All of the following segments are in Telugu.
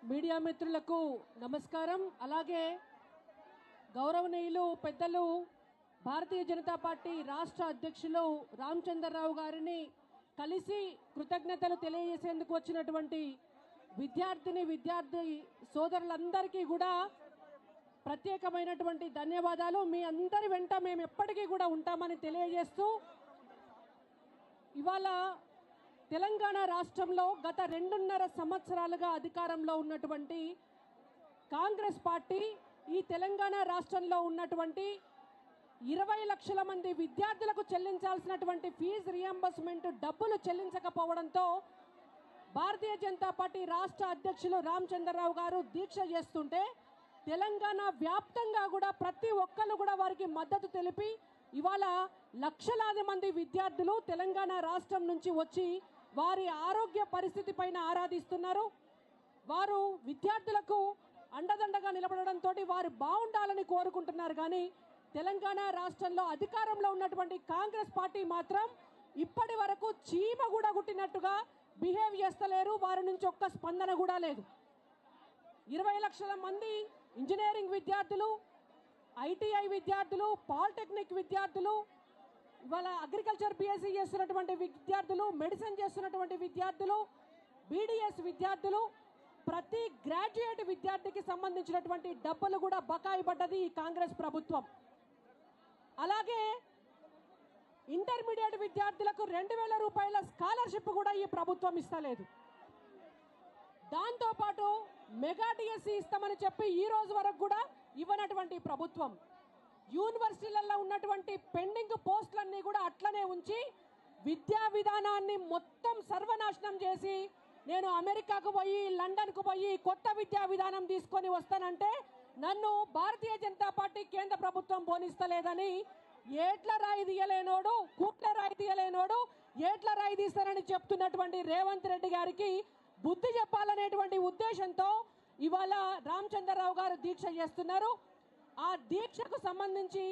మీడియా మిత్రులకు నమస్కారం. అలాగే గౌరవనీయులు పెద్దలు భారతీయ జనతా పార్టీ రాష్ట్ర అధ్యక్షులు రామచంద్రరావు గారిని కలిసి కృతజ్ఞతలు తెలియజేసేందుకు వచ్చినటువంటి విద్యార్థి సోదరులందరికీ కూడా ప్రత్యేకమైనటువంటి ధన్యవాదాలు. మీ అందరి వెంట మేము ఎప్పటికీ కూడా ఉంటామని తెలియజేస్తూ, ఇవాళ తెలంగాణ రాష్ట్రంలో గత 2.5 సంవత్సరాలుగా అధికారంలో ఉన్నటువంటి కాంగ్రెస్ పార్టీ ఈ తెలంగాణ రాష్ట్రంలో ఉన్నటువంటి 20 లక్షల మంది విద్యార్థులకు చెల్లించాల్సినటువంటి ఫీజు రియంబర్స్మెంట్ డబ్బులు చెల్లించకపోవడంతో భారతీయ జనతా పార్టీ రాష్ట్ర అధ్యక్షులు రామచంద్రరావు గారు దీక్ష చేస్తుంటే తెలంగాణ వ్యాప్తంగా కూడా ప్రతి ఒక్కరు కూడా వారికి మద్దతు తెలిపి ఇవాళ లక్షలాది మంది విద్యార్థులు తెలంగాణ రాష్ట్రం నుంచి వచ్చి వారి ఆరోగ్య పరిస్థితి పైన ఆరాధిస్తున్నారు. వారు విద్యార్థులకు అండదండగా నిలబడడంతో వారు బాగుండాలని కోరుకుంటున్నారు. కానీ తెలంగాణ రాష్ట్రంలో అధికారంలో ఉన్నటువంటి కాంగ్రెస్ పార్టీ మాత్రం ఇప్పటి వరకు చీమ కూడా గుట్టినట్టుగా బిహేవ్ చేస్తలేరు. వారి నుంచి ఒక్క స్పందన కూడా లేదు. 20 లక్షల మంది ఇంజనీరింగ్ విద్యార్థులు, ఐటీఐ విద్యార్థులు, పాలిటెక్నిక్ విద్యార్థులు, ఇవాళ అగ్రికల్చర్ బీఎస్సీ చేస్తున్నటువంటి విద్యార్థులు, మెడిసిన్ చేస్తున్నటువంటి విద్యార్థులు, బీడీఎస్ విద్యార్థులు, ప్రతి గ్రాడ్యుయేట్ విద్యార్థికి సంబంధించినటువంటి డబ్బులు కూడా బకాయి పడ్డది ఈ కాంగ్రెస్ ప్రభుత్వం. అలాగే ఇంటర్మీడియట్ విద్యార్థులకు 2000 రూపాయల స్కాలర్షిప్ కూడా ఈ ప్రభుత్వం ఇస్తలేదు. దాంతోపాటు మెగా డిఎస్సీ ఇస్తామని చెప్పి ఈ రోజు వరకు కూడా ఇవ్వనటువంటి ప్రభుత్వం యూనివర్సిటీలలో ఉన్నటువంటి పెండింగ్ పోస్టులన్నీ కూడా అట్లనే ఉంచి విద్యా విధానాన్ని మొత్తం సర్వనాశనం చేసి నేను అమెరికాకు పోయి లండన్కు పోయి కొత్త విద్యా విధానం తీసుకొని వస్తానంటే నన్ను భారతీయ జనతా పార్టీ కేంద్ర ప్రభుత్వం బోనిస్తలేదని ఏట్ల రాయి తీయలేనోడు, కూట్ల రాయి తీయలేనోడు ఏట్ల రాయి తీస్తానని చెప్తున్నటువంటి రేవంత్ రెడ్డి గారికి బుద్ధి చెప్పాలనేటువంటి ఉద్దేశంతో ఇవాళ రామచంద్రరావు గారు దీక్ష చేస్తున్నారు. ఆ దీక్షకు సంబంధించి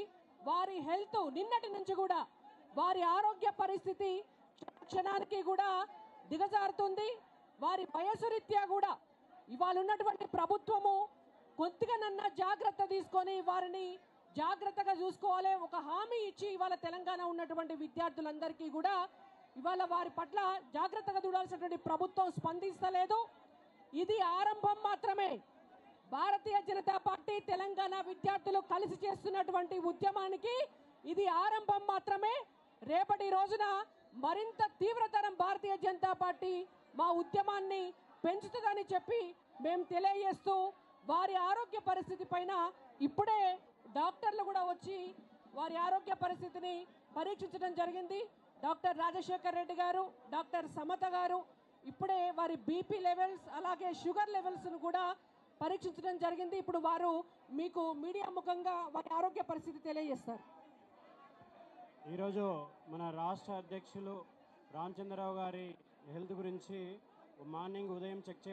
వారి హెల్త్ నిన్నటి నుంచి కూడా వారి ఆరోగ్య పరిస్థితి క్షణానికి కూడా దిగజారుతుంది. వారి వయసు రీత్యా కూడా ఇవాళ ఉన్నటువంటి ప్రభుత్వము కొద్దిగానన్నా జాగ్రత్త తీసుకొని వారిని జాగ్రత్తగా చూసుకోవాలి. ఒక హామీ ఇచ్చి ఇవాళ తెలంగాణ ఉన్నటువంటి విద్యార్థులందరికీ కూడా ఇవాళ వారి పట్ల జాగ్రత్తగా చూడాల్సినటువంటి ప్రభుత్వం స్పందిస్తలేదు. ఇది ఆరంభం మాత్రమే. భారతీయ జనతా పార్టీ తెలంగాణ విద్యార్థులు కలిసి చేస్తున్నటువంటి ఉద్యమానికి ఇది ఆరంభం మాత్రమే. రేపటి రోజున మరింత తీవ్రతరం భారతీయ జనతా పార్టీ మా ఉద్యమాన్ని పెంచుతుందని చెప్పి మేము తెలియజేస్తూ, వారి ఆరోగ్య పరిస్థితి పైన ఇప్పుడే డాక్టర్లు కూడా వచ్చి వారి ఆరోగ్య పరిస్థితిని పరీక్షించడం జరిగింది. డాక్టర్ రాజశేఖర్ రెడ్డి గారు, డాక్టర్ సమత గారు ఇప్పుడే వారి బీపీ లెవెల్స్ అలాగే షుగర్ లెవెల్స్ను కూడా పరీక్షించడం జరిగింది. ఇప్పుడు వారు మీకు మీడియా ముఖంగా వారి ఆరోగ్య పరిస్థితి తెలియజేస్తారు. ఈరోజు మన రాష్ట్ర అధ్యక్షులు రామచంద్రరావు గారి హెల్త్ గురించి మార్నింగ్ ఉదయం చెక్ చేయడం